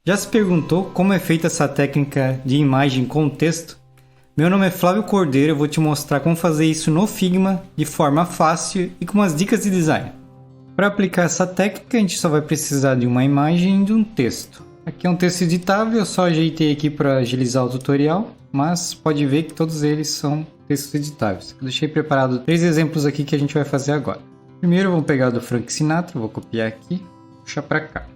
Já se perguntou como é feita essa técnica de imagem com texto? Meu nome é Flávio Cordeiro e eu vou te mostrar como fazer isso no Figma de forma fácil e com umas dicas de design. Para aplicar essa técnica, a gente só vai precisar de uma imagem e de um texto. Aqui é um texto editável, eu só ajeitei aqui para agilizar o tutorial, mas pode ver que todos eles são textos editáveis. Eu deixei preparado 3 exemplos aqui que a gente vai fazer agora. Primeiro eu vou pegar do Frank Sinatra, vou copiar aqui, puxar para cá.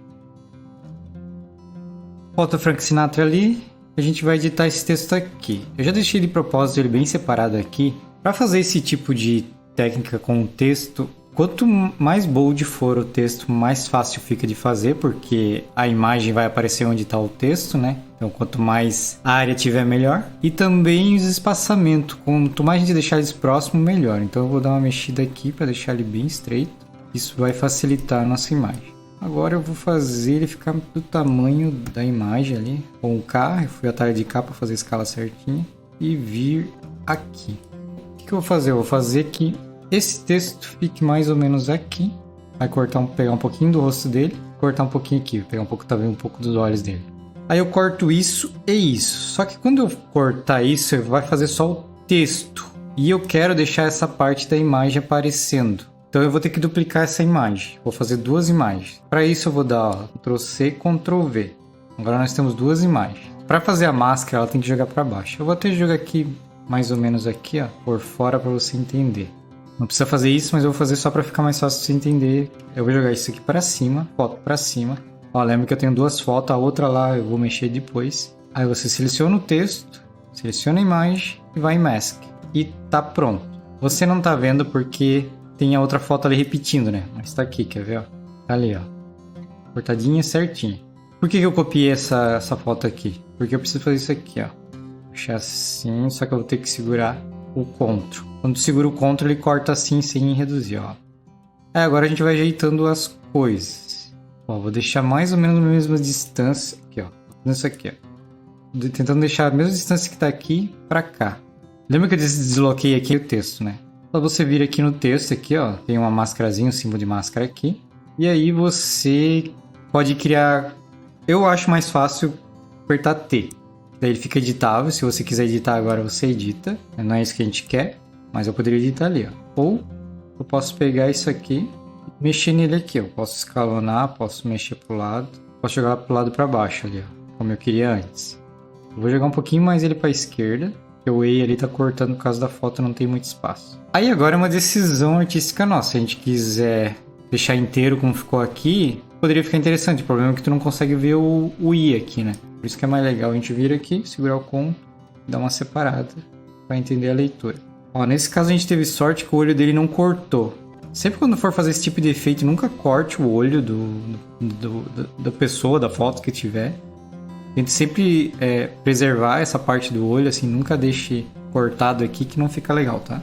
Falta o Frank Sinatra ali, a gente vai editar esse texto aqui. Eu já deixei de propósito ele bem separado aqui. Para fazer esse tipo de técnica com o texto, quanto mais bold for o texto, mais fácil fica de fazer, porque a imagem vai aparecer onde está o texto, né? Então, quanto mais área tiver, melhor. E também os espaçamentos. Quanto mais a gente deixar eles próximos, melhor. Então, eu vou dar uma mexida aqui para deixar ele bem estreito. Isso vai facilitar a nossa imagem. Agora eu vou fazer ele ficar do tamanho da imagem ali. Com o K, eu fui atalho de K para fazer a escala certinha. E vir aqui. O que eu vou fazer? Eu vou fazer que esse texto fique mais ou menos aqui. Vai pegar um pouquinho do rosto dele, cortar um pouquinho aqui, pegar um pouco dos olhos dele. Aí eu corto isso e isso. Só que quando eu cortar isso, vai fazer só o texto. E eu quero deixar essa parte da imagem aparecendo. Então eu vou ter que duplicar essa imagem. Vou fazer 2 imagens. Para isso eu vou dar Ctrl+C, Ctrl+V. Agora nós temos 2 imagens. Para fazer a máscara, ela tem que jogar para baixo. Eu vou até jogar aqui, mais ou menos aqui, ó, por fora para você entender. Não precisa fazer isso, mas eu vou fazer só para ficar mais fácil de você entender. Eu vou jogar isso aqui para cima, foto para cima. Ó, lembra que eu tenho 2 fotos, a outra lá eu vou mexer depois. Aí você seleciona o texto, seleciona a imagem e vai em Mask. E tá pronto. Você não tá vendo porque tem a outra foto ali repetindo, né? Mas tá aqui, quer ver, ó? Tá ali, ó. Cortadinha certinha. Por que eu copiei essa foto aqui? Porque eu preciso fazer isso aqui, ó. Puxar assim, só que eu vou ter que segurar o Ctrl. Quando segura o Ctrl, ele corta assim, sem reduzir, ó. Aí agora a gente vai ajeitando as coisas. Ó, vou deixar mais ou menos a mesma distância. Aqui, ó. Isso aqui, ó. Tentando deixar a mesma distância que tá aqui pra cá. Lembra que eu desloquei aqui o texto, né? Só você vir aqui no texto, aqui, ó, tem uma máscarazinha, um símbolo de máscara aqui. E aí você pode criar... Eu acho mais fácil apertar T. Daí ele fica editável. Se você quiser editar agora, você edita. Não é isso que a gente quer, mas eu poderia editar ali, ó. Ou eu posso pegar isso aqui e mexer nele aqui. Eu posso escalonar, posso mexer pro lado. Posso jogar pro lado para baixo ali, ó, como eu queria antes. Eu vou jogar um pouquinho mais ele para a esquerda. O E ali tá cortando por causa da foto, não tem muito espaço. Aí agora é uma decisão artística nossa. Se a gente quiser deixar inteiro como ficou aqui, poderia ficar interessante. O problema é que tu não consegue ver o I aqui, né? Por isso que é mais legal a gente vir aqui, segurar o Ctrl, dar uma separada para entender a leitura. Ó, nesse caso a gente teve sorte que o olho dele não cortou. Sempre quando for fazer esse tipo de efeito, nunca corte o olho da pessoa, da foto que tiver. Tente sempre preservar essa parte do olho, assim, nunca deixe cortado aqui que não fica legal, tá?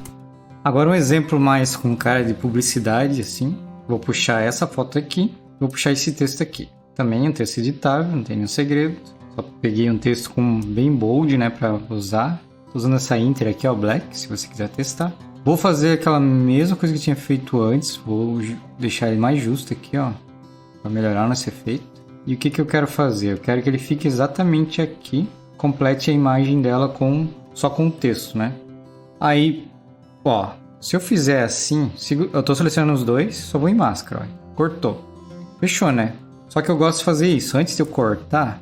Agora um exemplo mais com cara de publicidade, assim. Vou puxar essa foto aqui, vou puxar esse texto aqui. Também é um texto editável, não tem nenhum segredo. Só peguei um texto com bem bold, né, pra usar. Tô usando essa Inter aqui, ó, Black, se você quiser testar. Vou fazer aquela mesma coisa que eu tinha feito antes, vou deixar ele mais justo aqui, ó, pra melhorar nosso efeito. E o que eu quero fazer? Eu quero que ele fique exatamente aqui, complete a imagem dela só com o texto, né? Aí, ó, se eu fizer assim, eu tô selecionando os dois, só vou em máscara, ó, cortou. Fechou, né? Só que eu gosto de fazer isso. Antes de eu cortar,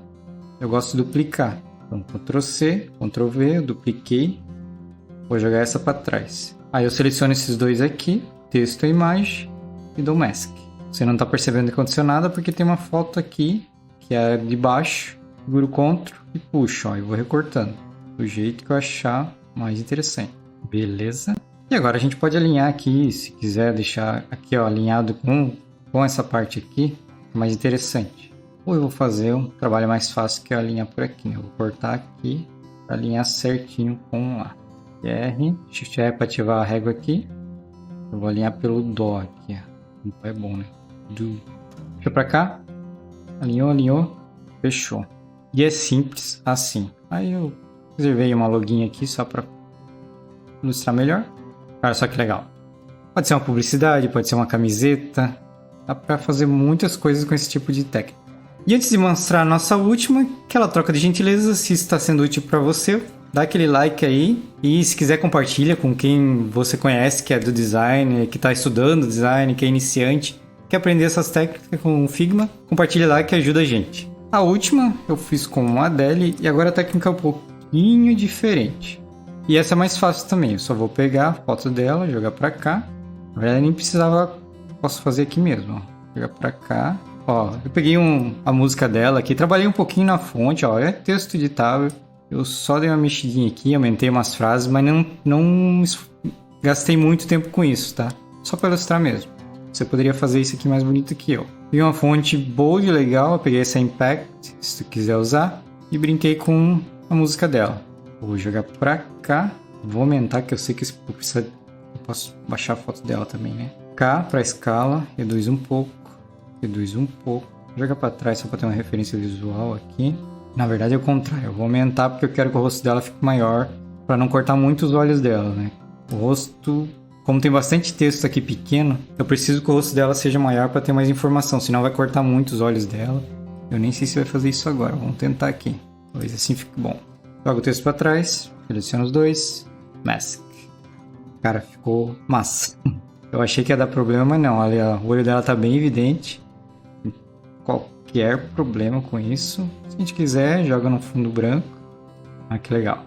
eu gosto de duplicar. Então, Ctrl+C, Ctrl+V, eu dupliquei, vou jogar essa para trás. Aí eu seleciono esses dois aqui, texto e imagem, e dou Mask. Você não está percebendo que aconteceu nada porque tem uma foto aqui, que é de baixo, seguro o Ctrl e puxo, ó, e vou recortando, do jeito que eu achar mais interessante. Beleza? E agora a gente pode alinhar aqui, se quiser deixar aqui, ó, alinhado com essa parte aqui, mais interessante. Ou eu vou fazer um trabalho mais fácil que é alinhar por aqui, né? Eu vou cortar aqui para alinhar certinho com lá. R, Shift R para ativar a régua aqui. Eu vou alinhar pelo Dó aqui, ó. É bom, né? Puxa pra cá, alinhou, fechou. E é simples assim. Aí eu reservei uma login aqui só para ilustrar melhor. Olha só que legal. Pode ser uma publicidade, pode ser uma camiseta. Dá para fazer muitas coisas com esse tipo de técnica. E antes de mostrar a nossa última, aquela troca de gentileza, se está sendo útil para você, dá aquele like aí e se quiser compartilha com quem você conhece que é do design, que está estudando design, que é iniciante, quer aprender essas técnicas com o Figma, compartilha lá que ajuda a gente. A última eu fiz com a Adele e agora a técnica é um pouquinho diferente. E essa é mais fácil também, eu só vou pegar a foto dela, jogar para cá. Na verdade nem precisava, posso fazer aqui mesmo, ó. Jogar para cá. Ó, eu peguei a música dela aqui, trabalhei um pouquinho na fonte, ó, é texto editável. Eu só dei uma mexidinha aqui, aumentei umas frases, mas não gastei muito tempo com isso, tá? Só para ilustrar mesmo. Você poderia fazer isso aqui mais bonito que eu. Peguei uma fonte bold, legal, eu peguei essa Impact, se tu quiser usar, e brinquei com a música dela. Vou jogar pra cá, vou aumentar, que eu sei que eu posso baixar a foto dela também, né? K pra escala, reduz um pouco. Joga pra trás só pra ter uma referência visual aqui. Na verdade é o contrário, eu vou aumentar porque eu quero que o rosto dela fique maior pra não cortar muito os olhos dela, né? O rosto, como tem bastante texto aqui pequeno, eu preciso que o rosto dela seja maior pra ter mais informação, senão vai cortar muito os olhos dela. Eu nem sei se vai fazer isso agora, vamos tentar aqui. Talvez assim fique bom. Joga o texto pra trás, seleciono os dois, mask. Cara, ficou massa. Eu achei que ia dar problema, mas não, olha, o olho dela tá bem evidente. Qualquer problema com isso. Se a gente quiser, joga no fundo branco. Ah, que legal.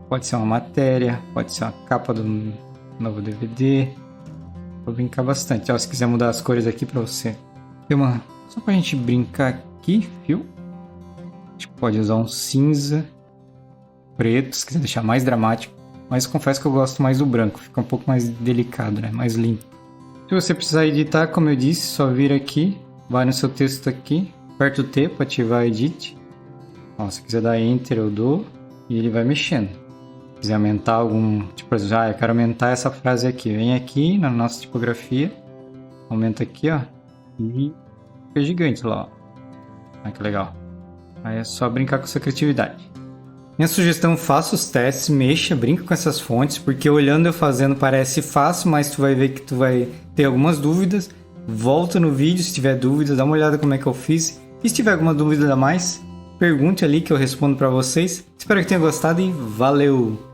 Pode ser uma matéria, pode ser uma capa do novo DVD. Vou brincar bastante. Ó, se quiser mudar as cores aqui pra você. Tem só pra gente brincar aqui, viu? A gente pode usar um cinza, preto, se quiser deixar mais dramático. Mas confesso que eu gosto mais do branco. Fica um pouco mais delicado, né? Mais limpo. Se você precisar editar, como eu disse, só vir aqui. Vai no seu texto aqui, aperta o T para ativar Edit. Ó, se quiser dar Enter, eu dou e ele vai mexendo. Se quiser aumentar algum, tipo, eu quero aumentar essa frase aqui. Vem aqui na nossa tipografia, aumenta aqui, ó, e fica gigante lá, ó. Ah, que legal. Aí é só brincar com sua criatividade. Minha sugestão, faça os testes, mexa, brinca com essas fontes, porque olhando eu fazendo parece fácil, mas tu vai ver que tu vai ter algumas dúvidas. Volta no vídeo se tiver dúvidas, dá uma olhada como é que eu fiz. E se tiver alguma dúvida a mais, pergunte ali que eu respondo para vocês. Espero que tenha gostado e valeu!